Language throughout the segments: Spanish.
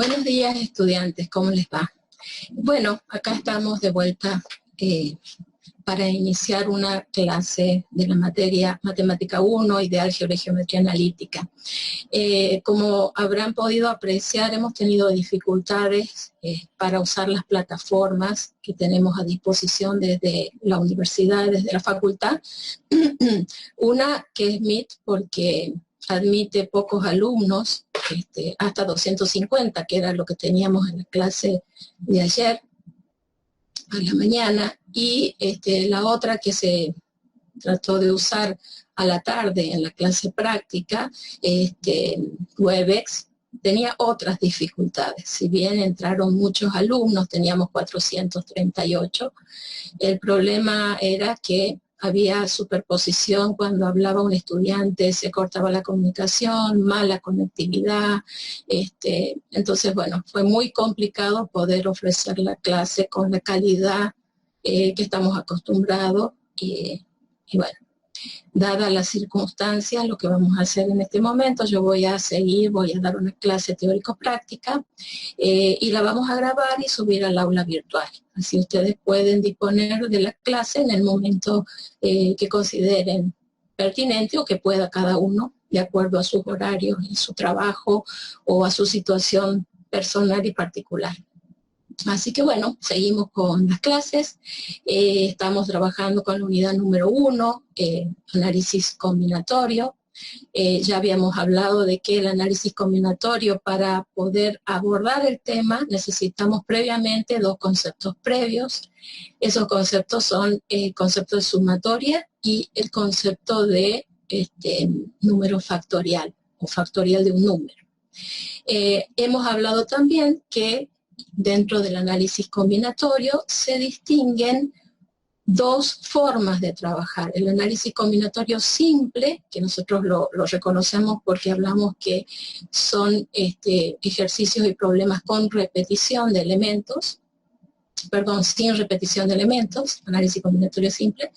Buenos días, estudiantes, ¿cómo les va? Bueno, acá estamos de vuelta para iniciar una clase de la materia Matemática 1 y de Álgebra y Geometría Analítica. Como habrán podido apreciar, hemos tenido dificultades para usar las plataformas que tenemos a disposición desde la universidad, desde la facultad. Una que es Meet, porque admite pocos alumnos, hasta 250, que era lo que teníamos en la clase de ayer a la mañana, y la otra que se trató de usar a la tarde en la clase práctica, Webex, tenía otras dificultades. Si bien entraron muchos alumnos, teníamos 438, el problema era que había superposición cuando hablaba un estudiante, se cortaba la comunicación, mala conectividad. Entonces, bueno, fue muy complicado poder ofrecer la clase con la calidad que estamos acostumbrados. Y bueno, dadas las circunstancias, lo que vamos a hacer en este momento, yo voy a dar una clase teórico-práctica y la vamos a grabar y subir al aula virtual. Así ustedes pueden disponer de la clase en el momento que consideren pertinente o que pueda cada uno, de acuerdo a sus horarios y su trabajo o a su situación personal y particular. Así que bueno, seguimos con las clases. Estamos trabajando con la unidad número 1, análisis combinatorio. Ya habíamos hablado de que el análisis combinatorio, para poder abordar el tema, necesitamos previamente dos conceptos previos. Esos conceptos son el concepto de sumatoria y el concepto de número factorial o factorial de un número. Hemos hablado también que dentro del análisis combinatorio se distinguen dos formas de trabajar. El análisis combinatorio simple, que nosotros lo reconocemos porque hablamos que son ejercicios y problemas con repetición de elementos, sin repetición de elementos, análisis combinatorio simple,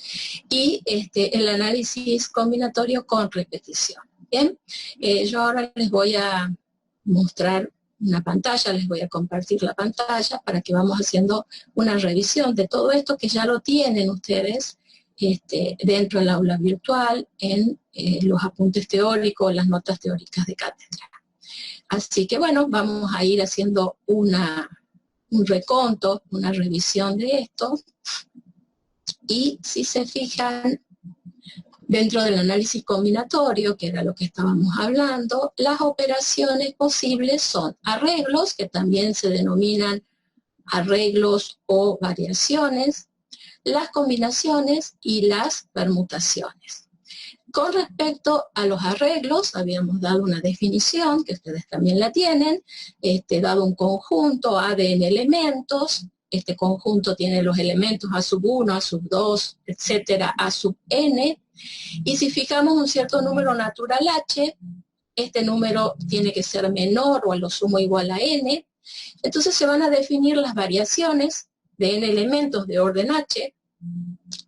y el análisis combinatorio con repetición. Bien, yo ahora les voy a mostrar una pantalla, les voy a compartir la pantalla para que vamos haciendo una revisión de todo esto que ya lo tienen ustedes dentro del aula virtual, en los apuntes teóricos, las notas teóricas de cátedra. Así que bueno, vamos a ir haciendo un reconto, una revisión de esto, y si se fijan, dentro del análisis combinatorio, que era lo que estábamos hablando, las operaciones posibles son arreglos, que también se denominan arreglos o variaciones, las combinaciones y las permutaciones. Con respecto a los arreglos, habíamos dado una definición, que ustedes también la tienen, dado un conjunto A de n elementos. Este conjunto tiene los elementos A sub 1, A sub 2, etcétera, A sub n. Y si fijamos un cierto número natural h, este número tiene que ser menor o a lo sumo igual a n. Entonces se van a definir las variaciones de n elementos de orden h,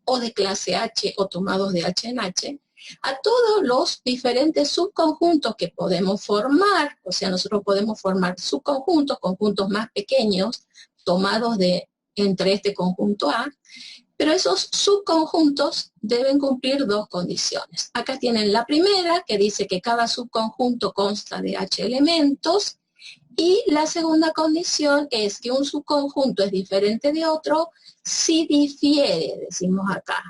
o de clase h, o tomados de h en h, a todos los diferentes subconjuntos que podemos formar. O sea, nosotros podemos formar subconjuntos, conjuntos más pequeños, tomados de entre este conjunto A, pero esos subconjuntos deben cumplir dos condiciones. Acá tienen la primera, que dice que cada subconjunto consta de h elementos, y la segunda condición es que un subconjunto es diferente de otro si difiere, decimos acá,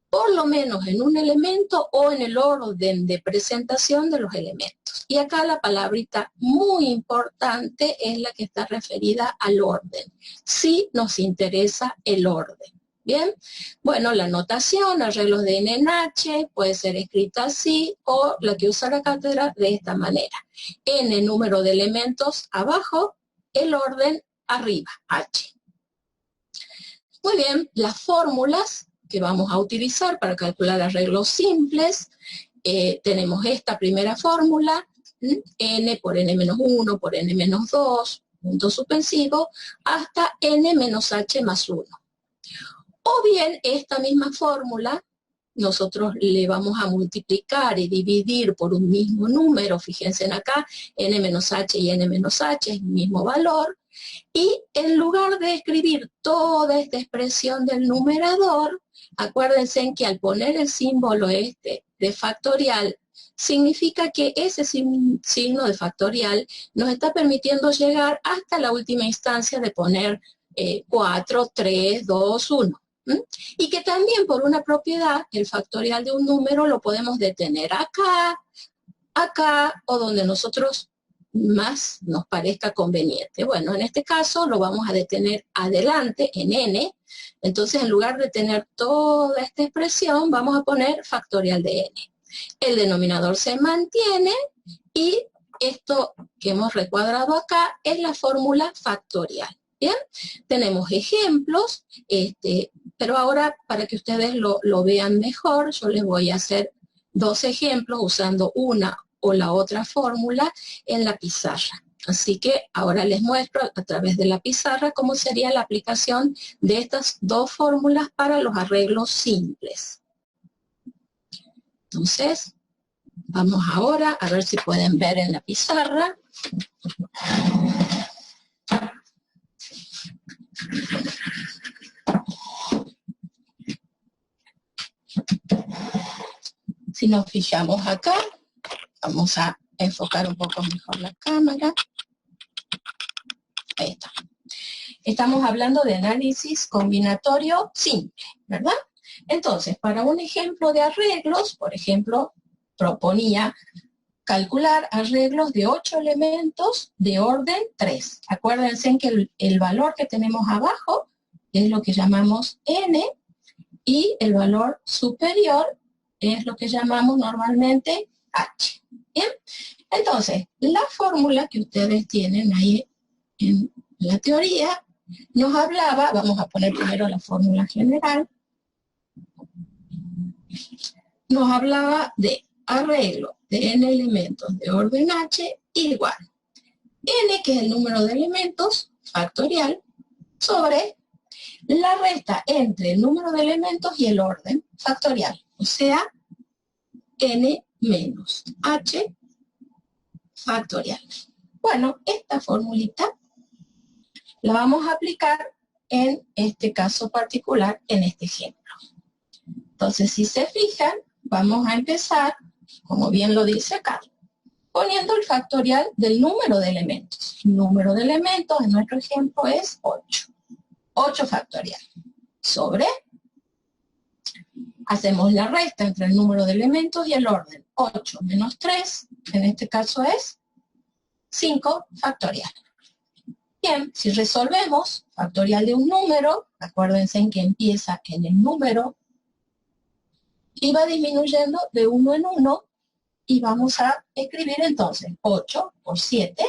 por lo menos en un elemento o en el orden de presentación de los elementos. Y acá la palabrita muy importante es la que está referida al orden, si nos interesa el orden. Bien, bueno, la notación, arreglos de n en h, puede ser escrita así, o la que usa la cátedra de esta manera. N número de elementos abajo, el orden arriba, h. Muy bien, las fórmulas que vamos a utilizar para calcular arreglos simples, tenemos esta primera fórmula, n por n-1 por n-2, punto suspensivo, hasta n menos h más 1. O bien esta misma fórmula nosotros le vamos a multiplicar y dividir por un mismo número, fíjense en acá, n-h y n-h es el mismo valor, y en lugar de escribir toda esta expresión del numerador, acuérdense en que al poner el símbolo este de factorial, significa que ese signo de factorial nos está permitiendo llegar hasta la última instancia de poner 4, 3, 2, 1. Y que también por una propiedad, el factorial de un número lo podemos detener acá, acá o donde nosotros más nos parezca conveniente. Bueno, en este caso lo vamos a detener adelante en n, entonces en lugar de tener toda esta expresión, vamos a poner factorial de n. El denominador se mantiene y esto que hemos recuadrado acá es la fórmula factorial. ¿Bien? Tenemos ejemplos, pero ahora para que ustedes lo vean mejor, yo les voy a hacer dos ejemplos usando una o la otra fórmula en la pizarra. Así que ahora les muestro a través de la pizarra cómo sería la aplicación de estas dos fórmulas para los arreglos simples. Entonces, vamos ahora a ver si pueden ver en la pizarra. Si nos fijamos acá, vamos a enfocar un poco mejor la cámara. Ahí está. Estamos hablando de análisis combinatorio simple, ¿verdad? Entonces, para un ejemplo de arreglos, por ejemplo, proponía calcular arreglos de 8 elementos de orden 3. Acuérdense que el valor que tenemos abajo es lo que llamamos n y el valor superior es lo que llamamos normalmente h. ¿Bien? Entonces, la fórmula que ustedes tienen ahí en la teoría nos hablaba, vamos a poner primero la fórmula general, nos hablaba de arreglo de n elementos de orden h igual n, que es el número de elementos, factorial, sobre la resta entre el número de elementos y el orden, factorial, o sea, n menos h factorial. Bueno, esta formulita la vamos a aplicar en este caso particular, en este ejemplo. Entonces, si se fijan, vamos a empezar, como bien lo dice acá, poniendo el factorial del número de elementos. El número de elementos en nuestro ejemplo es 8. 8 factorial. Sobre, hacemos la resta entre el número de elementos y el orden. 8 menos 3, en este caso es 5 factorial. Bien, si resolvemos factorial de un número, acuérdense en que empieza en el número, y va disminuyendo de 1 en 1, y vamos a escribir entonces 8 por 7,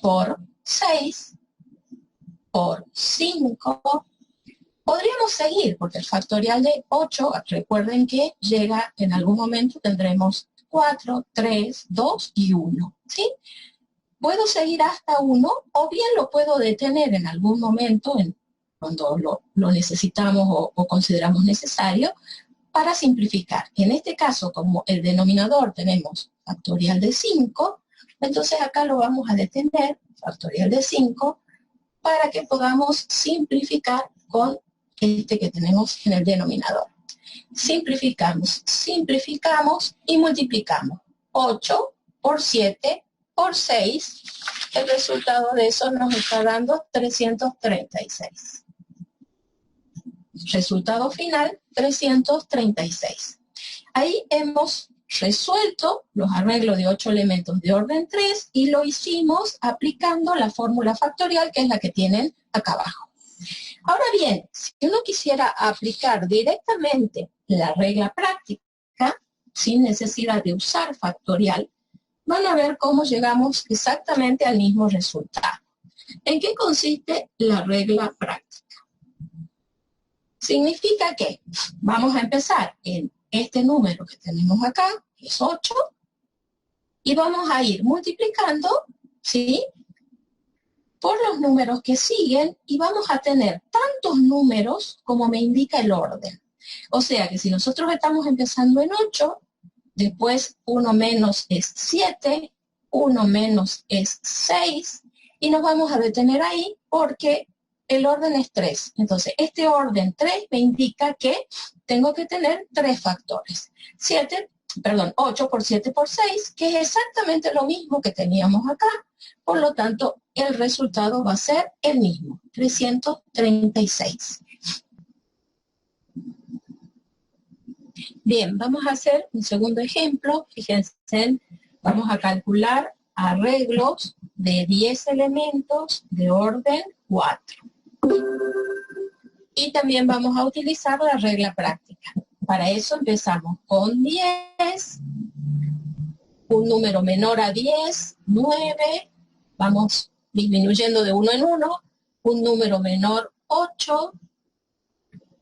por 6, por 5. Podríamos seguir, porque el factorial de 8, recuerden que llega, en algún momento tendremos 4, 3, 2 y 1, ¿sí? Puedo seguir hasta 1, o bien lo puedo detener en algún momento, cuando lo necesitamos o consideramos necesario, para simplificar. En este caso, como el denominador tenemos factorial de 5, entonces acá lo vamos a detener, factorial de 5, para que podamos simplificar con este que tenemos en el denominador. Simplificamos, simplificamos y multiplicamos. 8 por 7 por 6, el resultado de eso nos está dando 336. Resultado final, 336. Ahí hemos resuelto los arreglos de 8 elementos de orden 3 y lo hicimos aplicando la fórmula factorial, que es la que tienen acá abajo. Ahora bien, si uno quisiera aplicar directamente la regla práctica, sin necesidad de usar factorial, van a ver cómo llegamos exactamente al mismo resultado. ¿En qué consiste la regla práctica? Significa que vamos a empezar en este número que tenemos acá, que es 8, y vamos a ir multiplicando, ¿sí?, por los números que siguen, y vamos a tener tantos números como me indica el orden. O sea que si nosotros estamos empezando en 8, después 1 menos es 7, 1 menos es 6, y nos vamos a detener ahí porque el orden es 3. Entonces, este orden 3 me indica que tengo que tener 3 factores. 8 por 7 por 6, que es exactamente lo mismo que teníamos acá. Por lo tanto, el resultado va a ser el mismo, 336. Bien, vamos a hacer un segundo ejemplo. Fíjense, vamos a calcular arreglos de 10 elementos de orden 4. Y también vamos a utilizar la regla práctica. Para eso empezamos con 10, un número menor a 10, 9, vamos disminuyendo de 1 en 1, un número menor 8,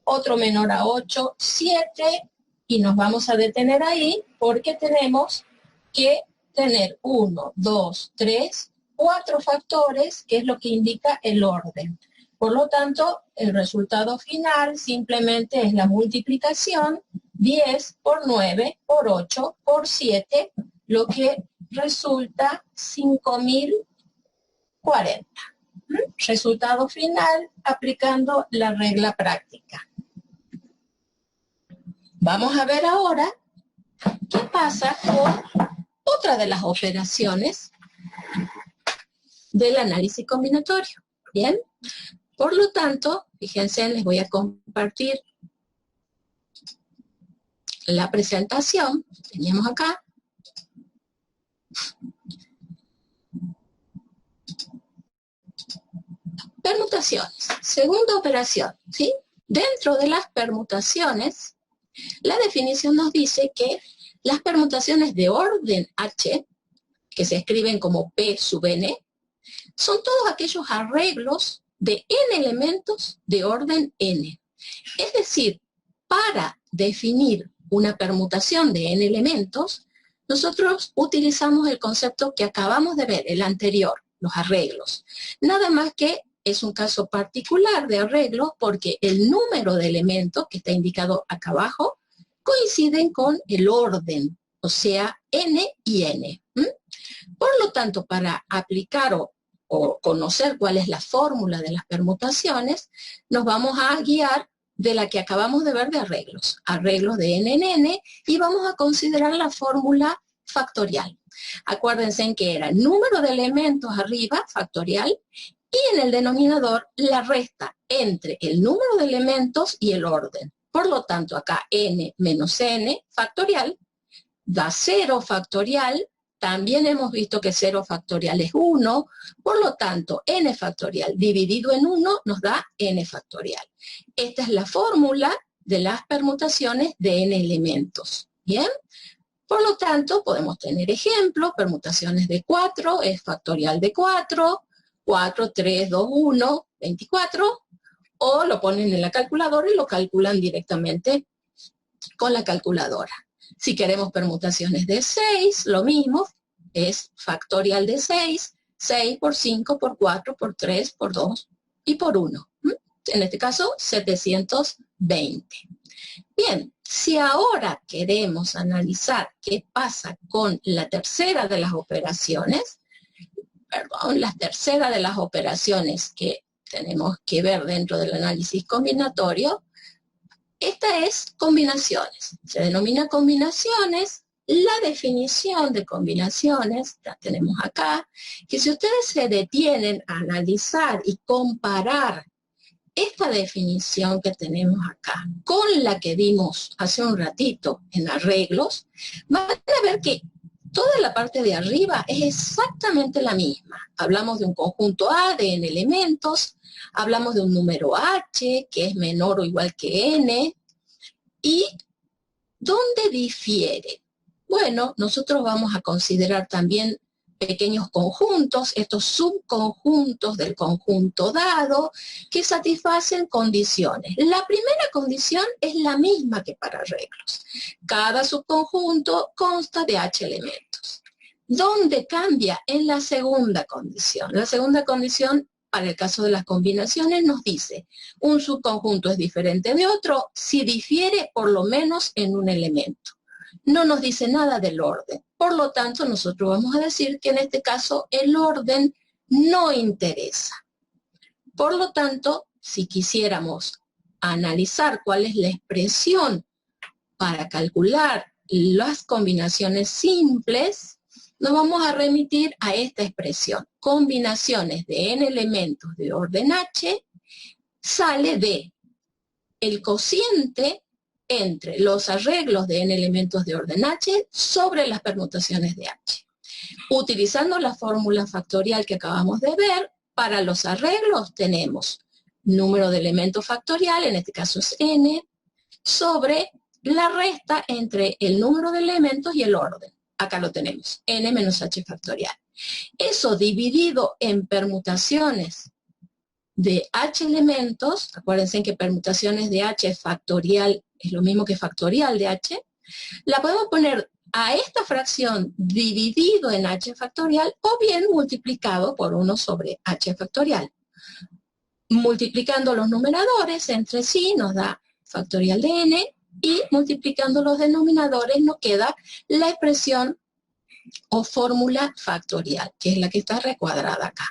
otro menor a 8, 7, y nos vamos a detener ahí porque tenemos que tener 1, 2, 3, 4 factores, que es lo que indica el orden. Por lo tanto, el resultado final simplemente es la multiplicación 10 por 9 por 8 por 7, lo que resulta 5040. Resultado final aplicando la regla práctica. Vamos a ver ahora qué pasa con otra de las operaciones del análisis combinatorio. Bien, por lo tanto, fíjense, les voy a compartir la presentación. Teníamos acá. Permutaciones. Segunda operación, ¿sí? Dentro de las permutaciones, la definición nos dice que las permutaciones de orden H, que se escriben como P sub n, son todos aquellos arreglos de n elementos de orden n. Es decir, para definir una permutación de n elementos, nosotros utilizamos el concepto que acabamos de ver, el anterior, los arreglos. Nada más que es un caso particular de arreglos porque el número de elementos que está indicado acá abajo coinciden con el orden, o sea, n y n. Por lo tanto, para aplicar o conocer cuál es la fórmula de las permutaciones, nos vamos a guiar de la que acabamos de ver de arreglos de n en n, y vamos a considerar la fórmula factorial. Acuérdense en que era el número de elementos arriba, factorial, y en el denominador la resta entre el número de elementos y el orden. Por lo tanto, acá n menos n factorial da 0 factorial. También hemos visto que 0 factorial es 1, por lo tanto, n factorial dividido en 1 nos da n factorial. Esta es la fórmula de las permutaciones de n elementos, ¿bien? Por lo tanto, podemos tener ejemplos, permutaciones de 4, es factorial de 4, 4, 3, 2, 1, 24, o lo ponen en la calculadora y lo calculan directamente con la calculadora. Si queremos permutaciones de 6, lo mismo, es factorial de 6, 6 por 5, por 4, por 3, por 2 y por 1. En este caso, 720. Bien, si ahora queremos analizar qué pasa con la tercera de las operaciones, la tercera de las operaciones que tenemos que ver dentro del análisis combinatorio, esta es combinaciones. Se denomina combinaciones. La definición de combinaciones, la tenemos acá, que si ustedes se detienen a analizar y comparar esta definición que tenemos acá con la que vimos hace un ratito en arreglos, van a ver que toda la parte de arriba es exactamente la misma. Hablamos de un conjunto A de n elementos, hablamos de un número h que es menor o igual que n. ¿Y dónde difiere? Bueno, nosotros vamos a considerar también pequeños conjuntos, estos subconjuntos del conjunto dado, que satisfacen condiciones. La primera condición es la misma que para arreglos. Cada subconjunto consta de h elementos. ¿Dónde cambia? En la segunda condición. La segunda condición para el caso de las combinaciones, nos dice, un subconjunto es diferente de otro si difiere por lo menos en un elemento. No nos dice nada del orden. Por lo tanto, nosotros vamos a decir que en este caso el orden no interesa. Por lo tanto, si quisiéramos analizar cuál es la expresión para calcular las combinaciones simples, nos vamos a remitir a esta expresión. Combinaciones de n elementos de orden h sale de el cociente entre los arreglos de n elementos de orden h sobre las permutaciones de h. Utilizando la fórmula factorial que acabamos de ver, para los arreglos tenemos número de elementos factorial, en este caso es n, sobre la resta entre el número de elementos y el orden. Acá lo tenemos, n menos h factorial. Eso dividido en permutaciones de h elementos, acuérdense que permutaciones de h factorial es lo mismo que factorial de h, la podemos poner a esta fracción dividido en h factorial o bien multiplicado por 1 sobre h factorial. Multiplicando los numeradores entre sí nos da factorial de n y multiplicando los denominadores nos queda la expresión o fórmula factorial, que es la que está recuadrada acá.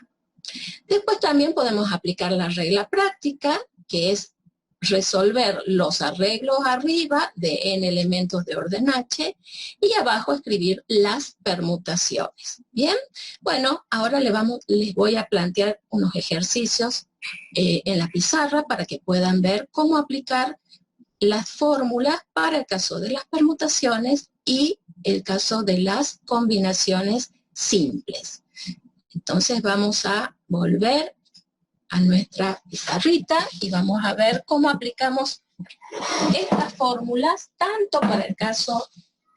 Después también podemos aplicar la regla práctica, que es resolver los arreglos arriba de n elementos de orden h y abajo escribir las permutaciones. ¿Bien? Bueno, ahora les voy a plantear unos ejercicios en la pizarra para que puedan ver cómo aplicar las fórmulas para el caso de las permutaciones y el caso de las combinaciones simples. Entonces vamos a volver a nuestra pizarrita y vamos a ver cómo aplicamos estas fórmulas tanto para el caso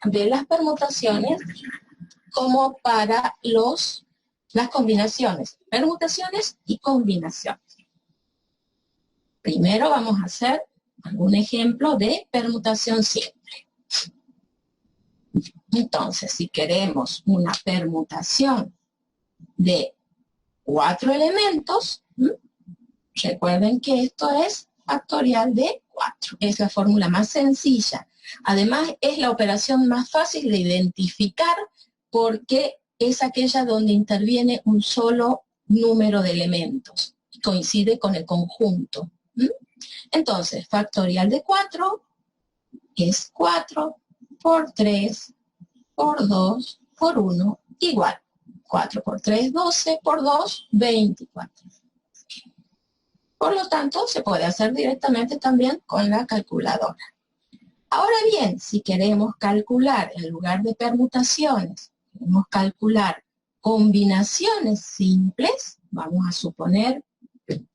de las permutaciones como para las combinaciones. Permutaciones y combinaciones. Primero vamos a hacer algún ejemplo de permutación simple. Entonces, si queremos una permutación de 4 elementos, recuerden que esto es factorial de 4. Es la fórmula más sencilla. Además, es la operación más fácil de identificar porque es aquella donde interviene un solo número de elementos. Coincide con el conjunto. Entonces, factorial de 4 es 4 por 3 por 2 por 1 igual. 4 por 3, 12, por 2, 24. Por lo tanto, se puede hacer directamente también con la calculadora. Ahora bien, si queremos calcular, en lugar de permutaciones, queremos calcular combinaciones simples, vamos a suponer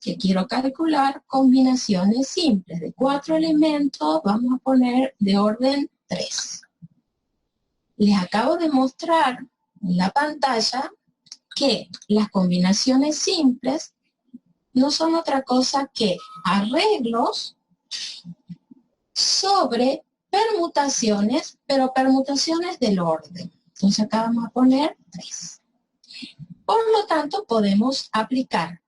que quiero calcular combinaciones simples de 4 elementos, vamos a poner de orden 3. Les acabo de mostrar en la pantalla que las combinaciones simples no son otra cosa que arreglos sobre permutaciones, pero permutaciones del orden. Entonces acá vamos a poner 3. Por lo tanto, podemos aplicar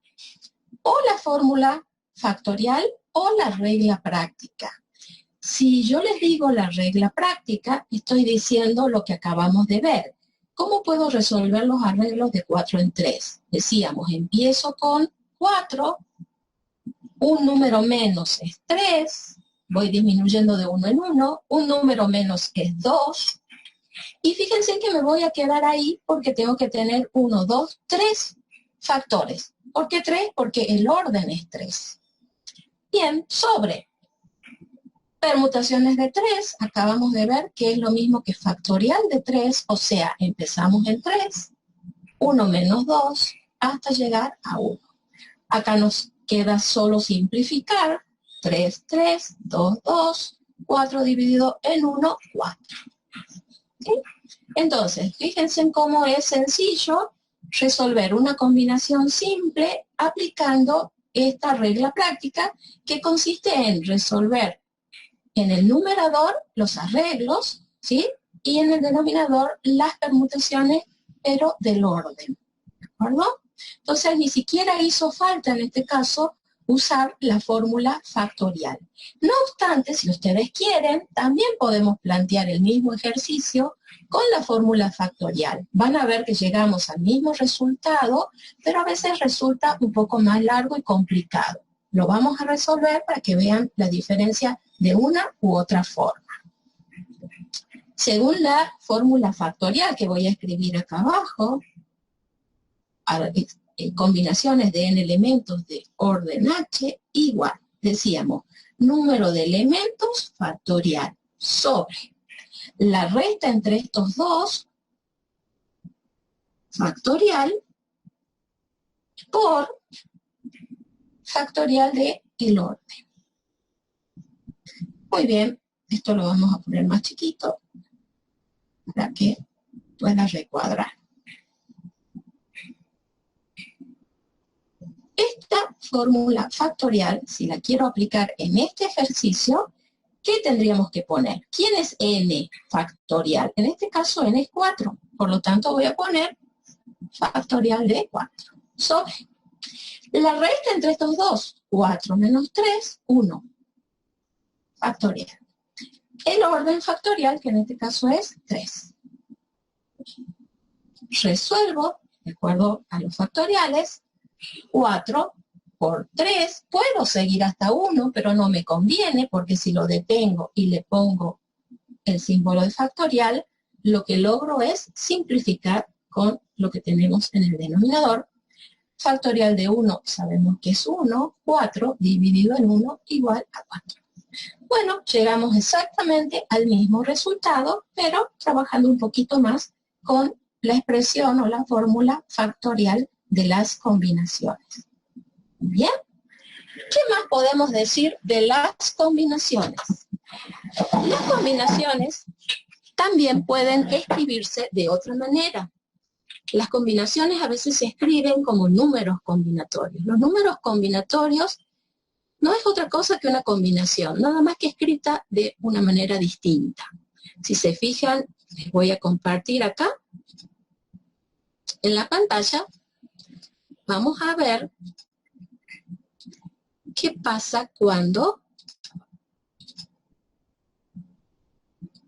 o la fórmula factorial o la regla práctica. Si yo les digo la regla práctica, estoy diciendo lo que acabamos de ver. ¿Cómo puedo resolver los arreglos de 4 en 3? Decíamos, empiezo con 4, un número menos es 3, voy disminuyendo de 1 en 1, un número menos es 2, y fíjense que me voy a quedar ahí porque tengo que tener 1, 2, 3 factores. ¿Por qué 3? Porque el orden es 3. Bien, sobre permutaciones de 3, acabamos de ver que es lo mismo que factorial de 3, o sea, empezamos en 3, 1 menos 2, hasta llegar a 1. Acá nos queda solo simplificar, 3, 3, 2, 2, 4 dividido en 1, 4. ¿Sí? Entonces, fíjense en cómo es sencillo resolver una combinación simple aplicando esta regla práctica que consiste en resolver en el numerador los arreglos, ¿sí? Y en el denominador las permutaciones, pero del orden. ¿De acuerdo? Entonces ni siquiera hizo falta en este caso usar la fórmula factorial. No obstante, si ustedes quieren, también podemos plantear el mismo ejercicio con la fórmula factorial. Van a ver que llegamos al mismo resultado, pero a veces resulta un poco más largo y complicado. Lo vamos a resolver para que vean la diferencia de una u otra forma. Según la fórmula factorial que voy a escribir acá abajo, combinaciones de n elementos de orden h igual, decíamos, número de elementos factorial sobre la resta entre estos dos factorial por factorial de el orden. Muy bien, esto lo vamos a poner más chiquito para que pueda recuadrar. Esta fórmula factorial, si la quiero aplicar en este ejercicio, ¿qué tendríamos que poner? ¿Quién es n factorial? En este caso n es 4, por lo tanto voy a poner factorial de 4 sobre la resta entre estos dos, 4 menos 3, 1, factorial. El orden factorial, que en este caso es 3. Resuelvo, de acuerdo a los factoriales, 4 por 3, puedo seguir hasta 1, pero no me conviene, porque si lo detengo y le pongo el símbolo de factorial, lo que logro es simplificar con lo que tenemos en el denominador. Factorial de 1 sabemos que es 1, 4 dividido en 1 igual a 4. Bueno, llegamos exactamente al mismo resultado, pero trabajando un poquito más con la expresión o la fórmula factorial de las combinaciones. Bien, ¿qué más podemos decir de las combinaciones? Las combinaciones también pueden escribirse de otra manera. Las combinaciones a veces se escriben como números combinatorios. Los números combinatorios no es otra cosa que una combinación, nada más que escrita de una manera distinta. Si se fijan, les voy a compartir acá. En la pantalla vamos a ver qué pasa cuando,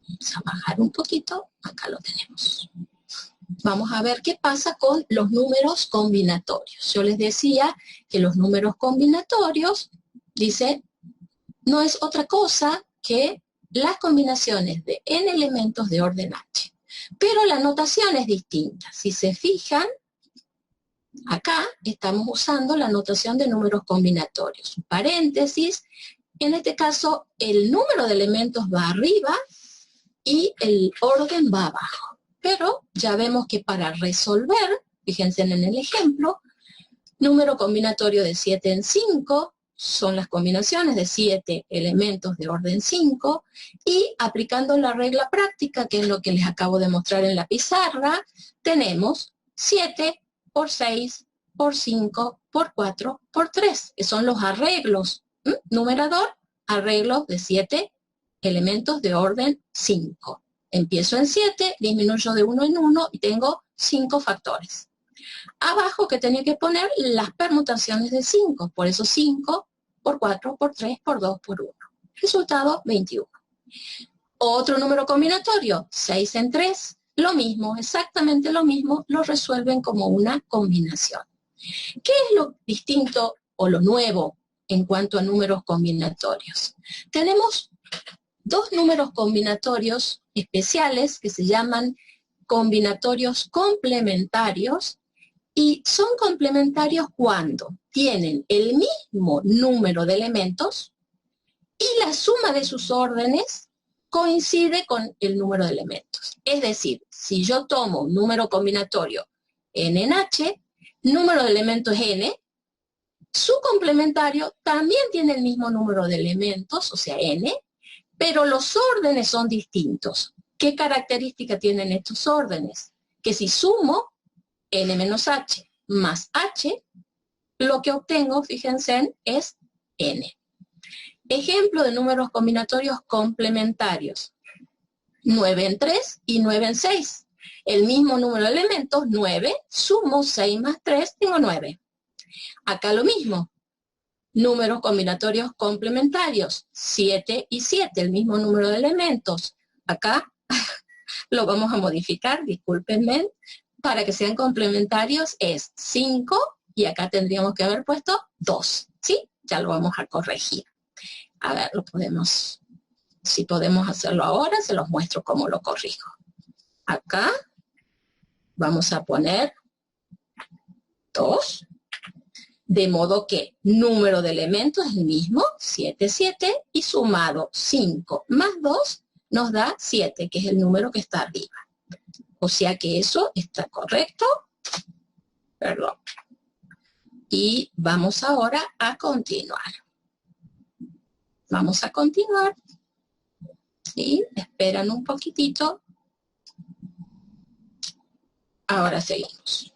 vamos a bajar un poquito, acá lo tenemos. Vamos a ver qué pasa con los números combinatorios. Yo les decía que los números combinatorios, dice, no es otra cosa que las combinaciones de n elementos de orden h. Pero la notación es distinta. Si se fijan, acá estamos usando la notación de números combinatorios. Paréntesis, en este caso el número de elementos va arriba y el orden va abajo. Pero ya vemos que para resolver, fíjense en el ejemplo, número combinatorio de 7 en 5, son las combinaciones de 7 elementos de orden 5, y aplicando la regla práctica, que es lo que les acabo de mostrar en la pizarra, tenemos 7 por 6, por 5, por 4, por 3, que son los arreglos. Numerador, arreglos de 7 elementos de orden 5. Empiezo en 7, disminuyo de 1 en 1 y tengo 5 factores. Abajo que tenía que poner las permutaciones de 5, por eso 5, por 4, por 3, por 2, por 1. Resultado 21. Otro número combinatorio, 6 en 3, lo mismo, exactamente lo mismo, lo resuelven como una combinación. ¿Qué es lo distinto o lo nuevo en cuanto a números combinatorios? Tenemos dos números combinatorios especiales que se llaman combinatorios complementarios, y son complementarios cuando tienen el mismo número de elementos y la suma de sus órdenes coincide con el número de elementos. Es decir, si yo tomo un número combinatorio n en h, número de elementos es n, su complementario también tiene el mismo número de elementos, o sea n, pero los órdenes son distintos. ¿Qué característica tienen estos órdenes? Que si sumo n menos h más h, lo que obtengo, fíjense, es n. Ejemplo de números combinatorios complementarios. 9 en 3 y 9 en 6. El mismo número de elementos, 9, sumo 6 más 3, tengo 9. Acá lo mismo, números combinatorios complementarios, 7 y 7, el mismo número de elementos. Acá lo vamos a modificar, discúlpenme, para que sean complementarios es 5 y acá tendríamos que haber puesto 2, ¿sí? Ya lo vamos a corregir. A ver, lo podemos, si podemos hacerlo ahora, se los muestro cómo lo corrijo. Acá vamos a poner 2, de modo que número de elementos es el mismo, 7, 7, y sumado 5 más 2 nos da 7, que es el número que está arriba. O sea que eso está correcto. Perdón. Y vamos ahora a continuar. Vamos a continuar. ¿Sí? Esperan un poquitito. Ahora seguimos.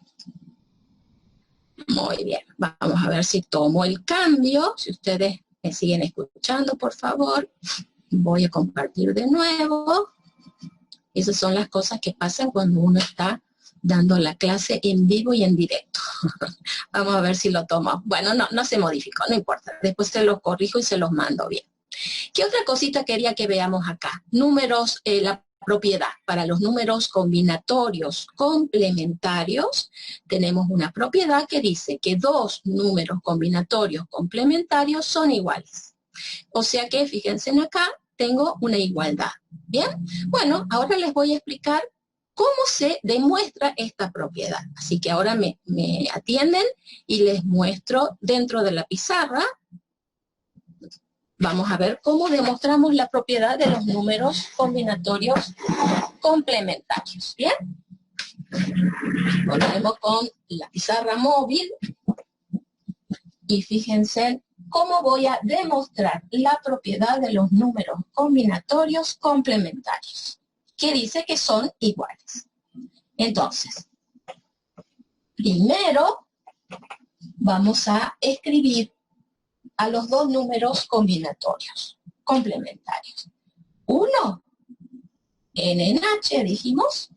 Muy bien. Vamos a ver si tomo el cambio. Si ustedes me siguen escuchando, por favor. Voy a compartir de nuevo. Esas son las cosas que pasan cuando uno está dando la clase en vivo y en directo. Vamos a ver si lo tomo. Bueno, no se modificó, no importa. Después se los corrijo y se los mando bien. ¿Qué otra cosita quería que veamos acá? Números, la propiedad. Para los números combinatorios complementarios, tenemos una propiedad que dice que dos números combinatorios complementarios son iguales. O sea que, fíjense en acá, tengo una igualdad. ¿Bien? Bueno, ahora les voy a explicar cómo se demuestra esta propiedad. Así que ahora me atienden y les muestro dentro de la pizarra. Vamos a ver cómo demostramos la propiedad de los números combinatorios complementarios. ¿Bien? Volvemos con la pizarra móvil y fíjense cómo voy a demostrar la propiedad de los números combinatorios complementarios, que dice que son iguales. Entonces, primero vamos a escribir a los dos números combinatorios complementarios. Uno, n en h, dijimos,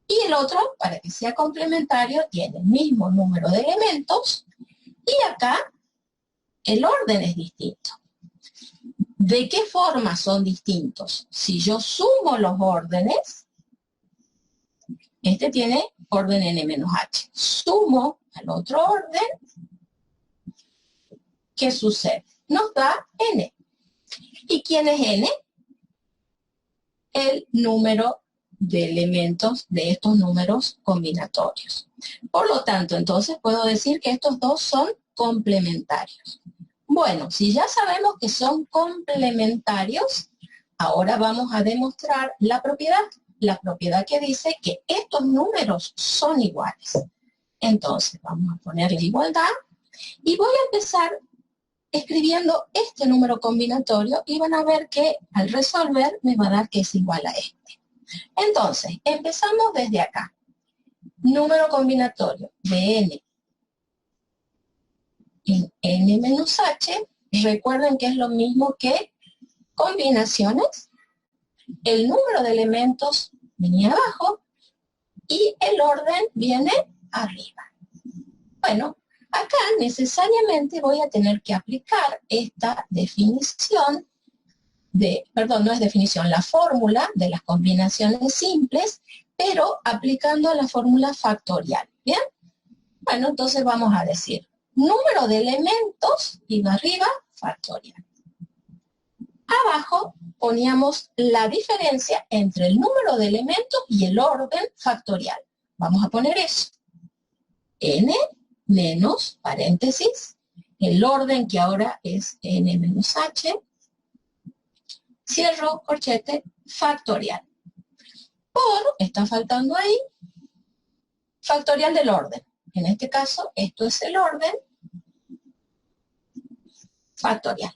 y el otro, para que sea complementario, tiene el mismo número de elementos, y acá el orden es distinto. ¿De qué forma son distintos? Si yo sumo los órdenes, este tiene orden n menos h. Sumo al otro orden, ¿qué sucede? Nos da n. ¿Y quién es n? El número de elementos de estos números combinatorios. Por lo tanto, entonces puedo decir que estos dos son complementarios. Bueno, si ya sabemos que son complementarios, ahora vamos a demostrar la propiedad que dice que estos números son iguales. Entonces, vamos a poner la igualdad y voy a empezar escribiendo este número combinatorio y van a ver que al resolver me va a dar que es igual a este. Entonces, empezamos desde acá. Número combinatorio de n en n menos h, recuerden que es lo mismo que combinaciones. El número de elementos viene abajo y el orden viene arriba. Bueno, acá necesariamente voy a tener que aplicar esta definición no es definición, la fórmula de las combinaciones simples, pero aplicando la fórmula factorial, ¿bien? Bueno, entonces vamos a decir, número de elementos, y arriba, factorial. Abajo poníamos la diferencia entre el número de elementos y el orden factorial. Vamos a poner eso. n menos, paréntesis, el orden que ahora es n menos h, cierro, corchete, factorial. Por, está faltando ahí, factorial del orden. En este caso, esto es el orden factorial.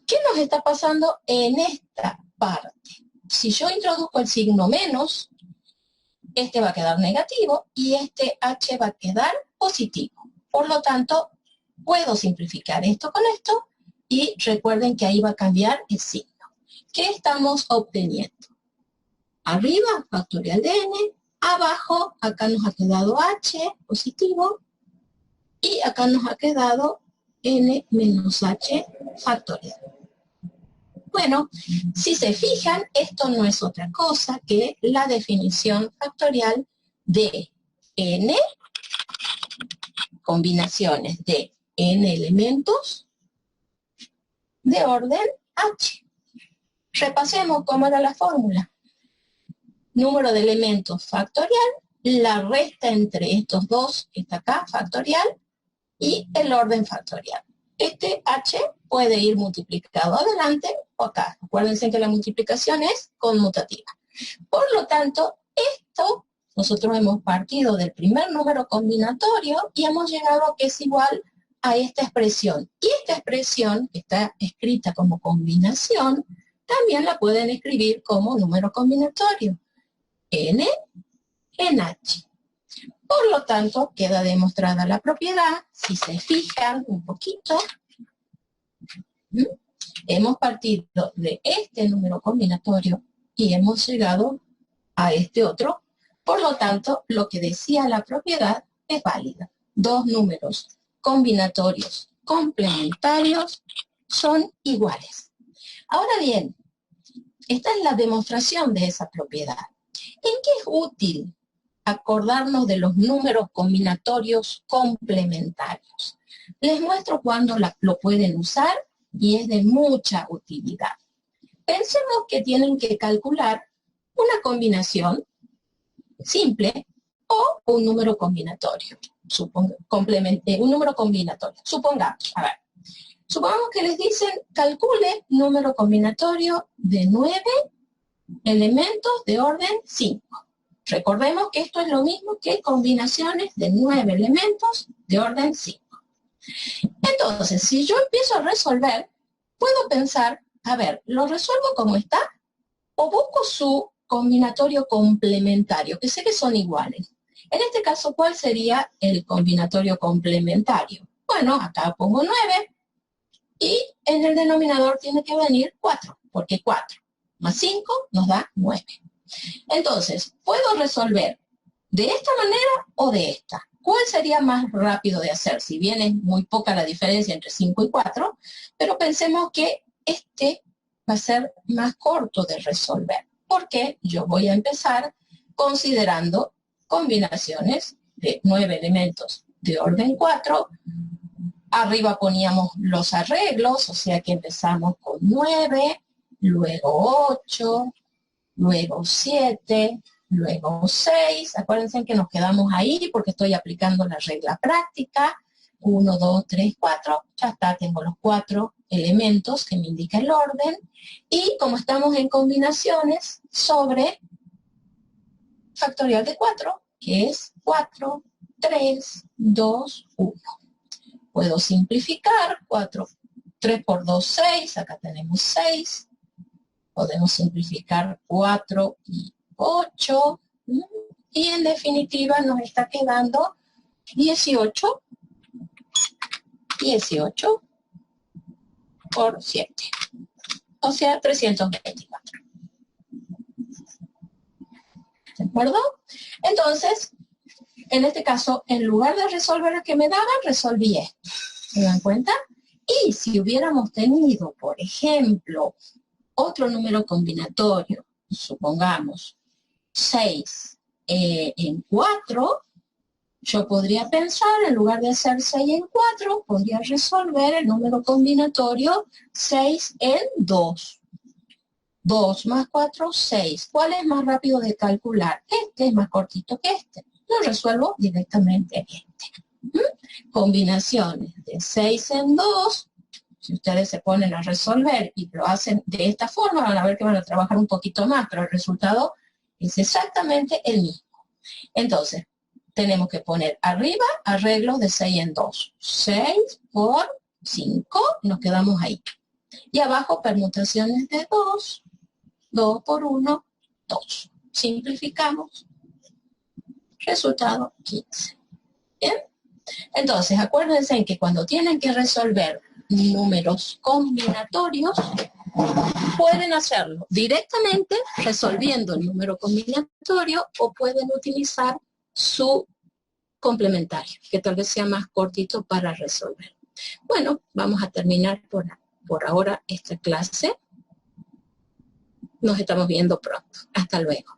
¿Qué nos está pasando en esta parte? Si yo introduzco el signo menos, este va a quedar negativo y este h va a quedar positivo. Por lo tanto, puedo simplificar esto con esto y recuerden que ahí va a cambiar el signo. ¿Qué estamos obteniendo? Arriba, factorial de n. Abajo, acá nos ha quedado h positivo. Y acá nos ha quedado n menos h factorial. Bueno, si se fijan, esto no es otra cosa que la definición factorial de n combinaciones de n elementos de orden h. Repasemos cómo era la fórmula. Número de elementos factorial, la resta entre estos dos, que está acá, factorial, y el orden factorial. Este h puede ir multiplicado adelante o acá. Acuérdense que la multiplicación es conmutativa. Por lo tanto, esto, nosotros hemos partido del primer número combinatorio y hemos llegado a que es igual a esta expresión. Y esta expresión, que está escrita como combinación, también la pueden escribir como número combinatorio. N en H. Por lo tanto, queda demostrada la propiedad. Si se fijan un poquito, hemos partido de este número combinatorio y hemos llegado a este otro. Por lo tanto, lo que decía la propiedad es válida. Dos números combinatorios complementarios son iguales. Ahora bien, esta es la demostración de esa propiedad. ¿En qué es útil acordarnos de los números combinatorios complementarios? Les muestro cuándo lo pueden usar y es de mucha utilidad. Pensemos que tienen que calcular una combinación simple o un número combinatorio. Un número combinatorio. Supongamos que les dicen calcule número combinatorio de 9 elementos de orden 5. Recordemos que esto es lo mismo que combinaciones de 9 elementos de orden 5. Entonces, si yo empiezo a resolver, puedo pensar, a ver, ¿lo resuelvo como está? ¿O busco su combinatorio complementario, que sé que son iguales? En este caso, ¿cuál sería el combinatorio complementario? Bueno, acá pongo 9 y en el denominador tiene que venir 4, porque 4 más 5 nos da 9. Entonces, ¿puedo resolver de esta manera o de esta? ¿Cuál sería más rápido de hacer? Si bien es muy poca la diferencia entre 5 y 4, pero pensemos que este va a ser más corto de resolver, porque yo voy a empezar considerando combinaciones de 9 elementos de orden 4. Arriba poníamos los arreglos, o sea que empezamos con 9, luego 8, luego 7, luego 6. Acuérdense que nos quedamos ahí porque estoy aplicando la regla práctica. 1, 2, 3, 4. Ya está, tengo los 4 elementos que me indica el orden. Y como estamos en combinaciones, sobre factorial de 4, que es 4, 3, 2, 1. Puedo simplificar. 3 por 2, 6. Acá tenemos 6. Podemos simplificar 4 y 8. Y en definitiva nos está quedando 18. 18 por 7. O sea, 324. ¿De acuerdo? Entonces, en este caso, en lugar de resolver el que me daban, resolví esto. ¿Se dan cuenta? Y si hubiéramos tenido, por ejemplo, otro número combinatorio, supongamos 6 en 4, yo podría pensar, en lugar de hacer 6 en 4, podría resolver el número combinatorio 6 en 2. 2 más 4, 6. ¿Cuál es más rápido de calcular? Este es más cortito que este. Lo resuelvo directamente este. Combinaciones de 6 en 2. Si ustedes se ponen a resolver y lo hacen de esta forma, van a ver que van a trabajar un poquito más, pero el resultado es exactamente el mismo. Entonces, tenemos que poner arriba arreglos de 6 en 2. 6 por 5, nos quedamos ahí. Y abajo permutaciones de 2. 2 por 1, 2. Simplificamos. Resultado 15. ¿Bien? Entonces, acuérdense que cuando tienen que resolver números combinatorios, Pueden hacerlo directamente resolviendo el número combinatorio o pueden utilizar su complementario, que tal vez sea más cortito para resolver. Bueno, vamos a terminar por ahora esta clase. Nos estamos viendo pronto. Hasta luego.